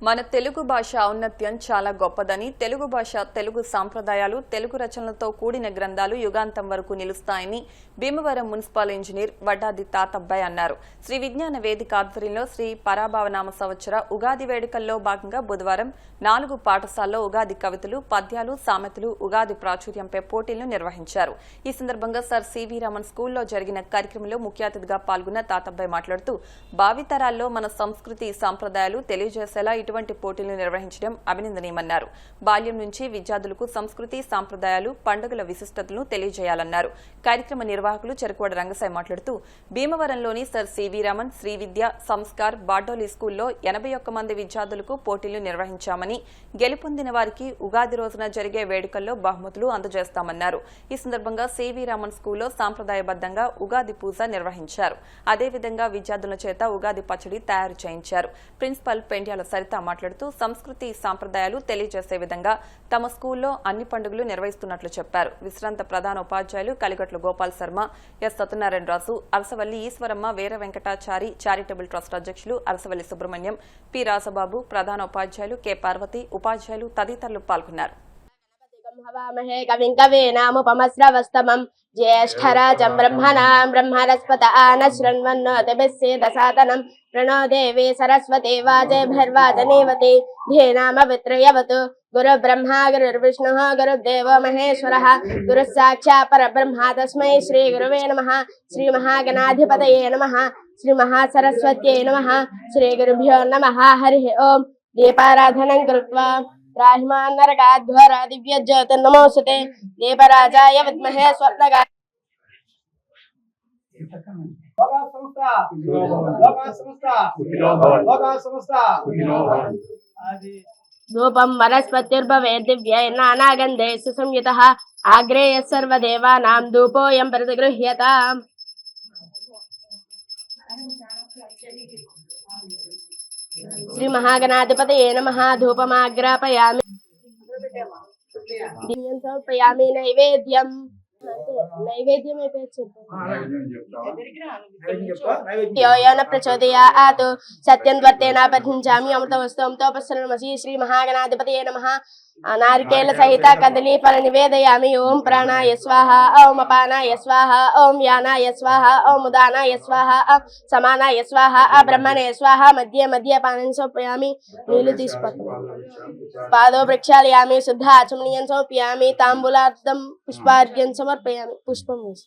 మన తెలుగు భాష ఔన్నత్యం చాలా గొప్పదని, తెలుగు భాష, తెలుగు సాంప్రదాయాలు, తెలుగు రచనలతో కూడిన గ్రంథాలు యుగాంతం వరకు నిలుస్తాయని భీమవరం మున్సిపల్ ఇంజనీర్ వడ్డాది తాతబ్బాయి అన్నారు. శ్రీ విజ్ఞాన వేదిక ఆధ్వర్యంలో శ్రీ పరాభవనామ సంవత్సర ఉగాది వేడుకల్లో భాగంగా బుధవారం 4 పాఠశాలలో ఉగాది కవితలు, పద్యాలు, సామెతలు, ఉగాది ప్రాచుర్యంపై పోటీలను నిర్వహించారు. ఈ సందర్భంగా సర్ సివి రామన్ స్కూల్లో జరిగిన కార్యక్రమంలో ముఖ్య అతిథిగా పాల్గొన్న తాతబ్బాయి మాట్లాడుతూ, భావితరాల్లో మన సంస్కృతి, సాంప్రదాయాలు తెలియజేసేలా ఇటువంటి పోటీలు నిర్వహించడం అభినందనీయమన్నారు. బాల్యం నుంచి విద్యార్థులకు సంస్కృతి, సాంప్రదాయాలు, పండుగల విశిష్టతలను తెలియజేయాలన్నారు. కార్యక్రమ నిర్వాహకులు చెరుకువాడ రంగసాయి మాట్లాడుతూ, భీమవరంలోని సర్ సివి రామన్ శ్రీ విద్య సంస్కార్ బార్డోలి స్కూల్లో 81 మంది విద్యార్థులకు పోటీలు నిర్వహించామని, గెలుపొందిన వారికి ఉగాది రోజున జరిగే వేడుకల్లో బహుమతులు అందజేస్తామన్నారు. ఈ సందర్భంగా సివి రామన్ స్కూల్లో సాంప్రదాయబద్దంగా ఉగాది పూజ నిర్వహించారు. అదేవిధంగా విద్యార్థుల చేత ఉగాది పచ్చడి తయారు చేయించారు. ప్రిన్సిపల్ పెండ్యాల సరిత మాట్లాడుతూ, సంస్కృతి, సాంప్రదాయాలు తెలియజేసే విధంగా తమ స్కూల్లో అన్ని పండుగలు నిర్వహిస్తున్నట్లు చెప్పారు. విశ్రాంత ప్రధాన ఉపాధ్యాయులు కలిగట్ల గోపాల్ శర్మ, ఎస్ సత్యనారాయణరాజు, అరసవల్లి ఈశ్వరమ్మ, వీర వెంకటాచారి చారిటబుల్ ట్రస్ట్ అధ్యక్షులు అరసవల్లి సుబ్రహ్మణ్యం, పి రాజబాబు, ప్రధాన ఉపాధ్యాయులు కె పార్వతి, ఉపాధ్యాయులు తదితరులు పాల్గొన్నారు. హవామహే కవిం కవీనాముపమస్రవస్తమం జ్యేష్ఠరాజం బ్రహ్మణాం బ్రహ్మణస్పత ఆనశృణ్వన్నోతిభిస్సేదసాదనం ప్రణో దేవి సరస్వతి వాజేభిర్వాజనేవతి ధీనామవిత్రయవతు గురు బ్రహ్మ గురుర్విష్ణుః గురుర్దేవో మహేశ్వరః గురుః సాక్షాత్ పరబ్రహ్మ తస్మై శ్రీ గురువే నమః. శ్రీ మహాగణాధిపతయే నమః. శ్రీ మహాసరస్వత్యై నమః. శ్రీ గురుభ్యో నమః. హరి ఓం. దీపారాధనం కృత్వా రాహిమాన్ నరకాధ్వర దివ్య జ్యోతిర్నమోస్తుతే దీపరాజాయ విద్మహే స్వప్నగా ధూపం వనస్పతిర్భవే దివ్యై నానాగంధై సుసంయుతః ఆగ్రేయ సర్వదేవానాం ధూపోయం ప్రతిగృహ్యతాం. శ్రీ మహాగణాధిపతయే నమః. ధూపమాగ్రాపయామి, సమర్పయామి. నైవేద్యం యోన ప్రచోదయాత్ సత్యం వర్తేన పఠించామి అమృతవస్తోపస్సరణమసి. శ్రీ మహాగణాధిపతయే నమః. నారికేల సహిత కదలీ ఫల నివేదయామి. ఓం ప్రాణాయ స్వాహ, ఓం అపానాయ స్వాహ, ఓం యానాయ స్వాహ, ఓం ఉదానాయ స్వాహ, సమానాయ స్వాహ, బ్రహ్మణే స్వాహ. మధ్య మధ్య పానం సమర్పయామి. నీళ్లు తీసుకుంటాం. పాదో ప్రక్షాళయామి. శుద్ధ ఆచమనీయం సమర్పయామి. తాంబూలార్థం పుష్పార్ఘ్యం సమర్పయామి. పుష్పం వేసి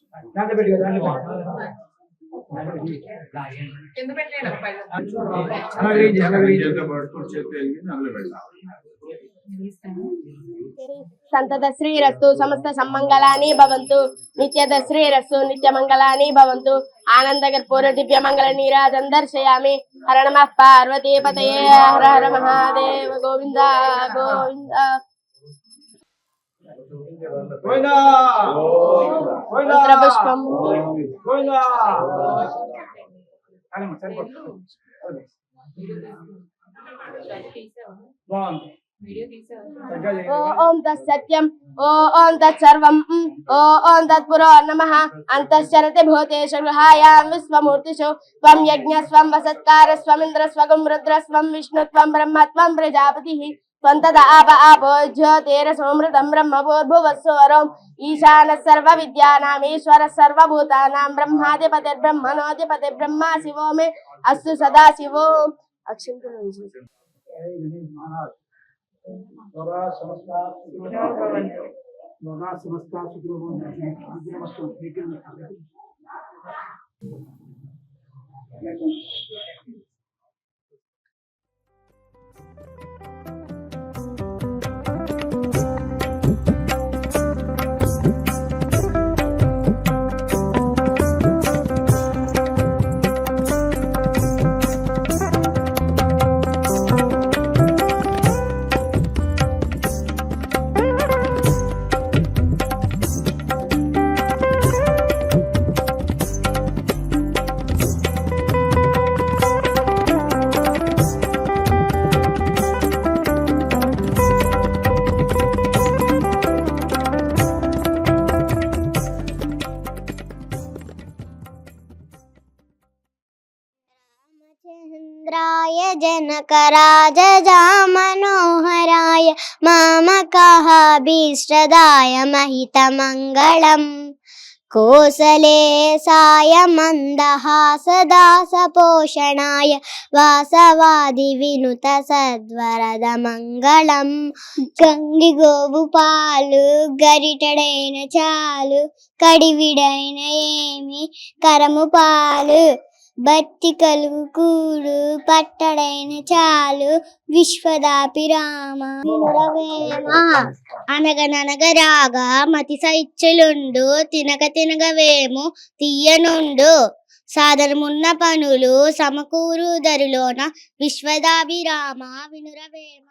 సంతత శ్రీరస్తు. సమస్త సమ్మంగళాని భవంతు. నిత్యద శ్రీరస్తు. నిత్యమంగళాని భవంతు. ఆనంద కర్పూర దివ్య మంగళ నీరాజం దర్శయామి. హర నమః పార్వతీపతయే. హర హర మహాదేవ. గోవింద గోవింద. పుష్పం ఓం తత్సత్యం. ఓం తత్సర్వం. ఓం తత్పురో నమః. అంతశ్చరతి భూతేషు గృహాయాం విశ్వమూర్తిషు త్వం యజ్ఞస్వం వసత్కారస్వమింద్రస్వగం రుద్రస్వం విష్ణుత్వం బ్రహ్మత్వం ప్రజాపతిః త్వం తదాప ఆపో జ్యోతిరసోమృతం బ్రహ్మభూర్భువస్సువరోం ఈశానः సర్వ విద్యానాం ఈశ్వరः సర్వభూతానాం బ్రహ్మాధిపతిర్బ్రహ్మణోధిపతిర్బ్రహ్మ శివో మే అస్తు సదా శివో. అక్షింతలు जनकराजजा मनोहराय मामकाभीष्टदाय महितमङ्गलम् कोसलेशाय मन्दहासदासपोषणाय वासवादिविनुत सद्वरदमङ्गलम् గంగిగోవు పాలు గరిటెడైన చాలు కడివిడైన ఏమి కరము పాలు బట్టి కలుగు కూడు పట్టడైన చాలు విశ్వదాపిరామ వినురవేమ అనగననగరాగా మతి సైచ్చులుండు తినక తినగవేము తీయనుండు సాదరమున్న పనులు సమకూరు దరిలోన విశ్వదాభిరామ వినురవేమ.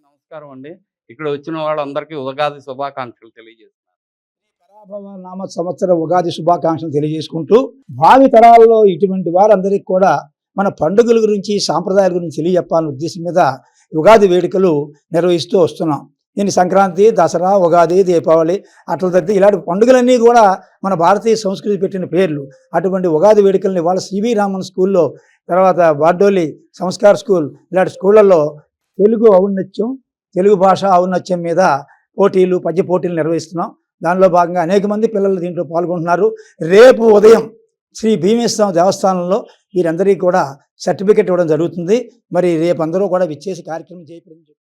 నమస్కారం అండి. ఇక్కడ వచ్చిన వాళ్ళందరికీ ఉగాది శుభాకాంక్షలు తెలియజేస్తున్నాను. పరాభవ నామ సంవత్సర ఉగాది శుభాకాంక్షలు తెలియజేసుకుంటూ భావి తరాల్లో ఇటువంటి వారందరికీ కూడా మన పండుగల గురించి సాంప్రదాయాల గురించి తెలియజెప్పాలనే ఉద్దేశం మీద ఉగాది వేడుకలు నిర్వహిస్తూ వస్తున్నాం. దీని సంక్రాంతి, దసరా, ఉగాది, దీపావళి అట్లా తగ్గి ఇలాంటి పండుగలన్నీ కూడా మన భారతీయ సంస్కృతి పెట్టిన పేర్లు. అటువంటి ఉగాది వేడుకల్ని వాళ్ళ సివి రామన్ స్కూల్లో, తర్వాత బార్డోలి సంస్కార్ స్కూల్ ఇలాంటి స్కూళ్ళల్లో తెలుగు ఔన్నత్యం, తెలుగు భాష ఔన్నత్యం మీద పోటీలు, పద్య పోటీలు నిర్వహిస్తున్నాం. దానిలో భాగంగా అనేక మంది పిల్లలు దీంట్లో పాల్గొంటున్నారు. రేపు ఉదయం శ్రీ భీమేశ్వర దేవస్థానంలో వీరందరికీ కూడా సర్టిఫికెట్ ఇవ్వడం జరుగుతుంది. మరి రేపు అందరూ కూడా విచ్చేసి కార్యక్రమం చేయడం. గత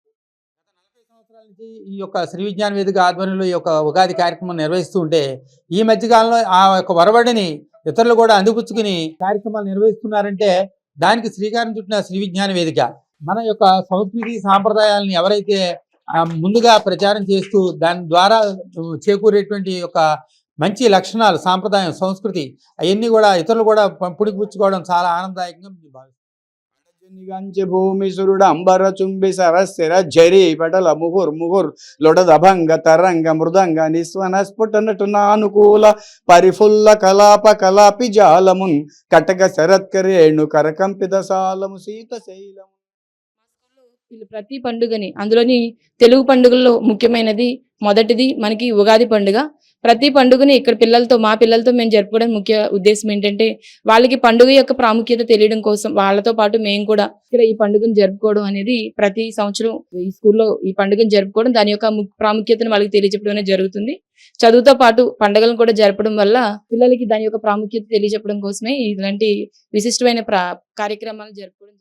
40 సంవత్సరాల నుంచి ఈ యొక్క శ్రీ విజ్ఞాన వేదిక ఆధ్వర్యంలో ఈ యొక్క ఉగాది కార్యక్రమం నిర్వహిస్తూ ఉంటే, ఈ మధ్యకాలంలో ఆ యొక్క వరవడిని ఇతరులు కూడా అందిపుచ్చుకుని కార్యక్రమాలు నిర్వహిస్తున్నారంటే దానికి శ్రీకారం చుట్టిన శ్రీ విజ్ఞాన వేదిక. మన యొక్క సంస్కృతి సాంప్రదాయాలను ఎవరైతే ముందుగా ప్రచారం చేస్తూ దాని ద్వారా చేకూరేటువంటి యొక్క మంచి లక్షణాలు, సాంప్రదాయం, సంస్కృతి అవన్నీ కూడా ఇతరులు కూడా పుడిపుచ్చుకోవడం చాలా ఆనందదాయకంగా భావిస్తాం. భూమి సురుడు అంబర చుంబి సరస్సిర జరి పటల ముహుర్ ముహుర్ లొడదభంగ తరంగ మృదంగ నిస్వన స్ఫుటనటునానుకూల పరిఫుల్ల కలాప కలాపి జాలమున్ కటక శరత్కరేణు కరకంపిత సాలము సీత శైలము. వీళ్ళు ప్రతి పండుగని, అందులోని తెలుగు పండుగల్లో ముఖ్యమైనది మొదటిది మనకి ఉగాది పండుగ. ప్రతి పండుగని ఇక్కడ మా పిల్లలతో మేము జరుపుకోవడానికి ముఖ్య ఉద్దేశం ఏంటంటే, వాళ్ళకి పండుగ యొక్క ప్రాముఖ్యత తెలియడం కోసం వాళ్ళతో పాటు మేము కూడా ఇక్కడ ఈ పండుగను జరుపుకోవడం అనేది ప్రతి సంవత్సరం ఈ స్కూల్లో ఈ పండుగను జరుపుకోవడం, దాని యొక్క ప్రాముఖ్యతను వాళ్ళకి తెలియజెప్పడం అనేది జరుగుతుంది. చదువుతో పాటు పండుగలను కూడా జరపడం వల్ల పిల్లలకి దాని యొక్క ప్రాముఖ్యత తెలియజెప్పడం కోసమే ఇలాంటి విశిష్టమైన కార్యక్రమాలు జరుపుకోవడం.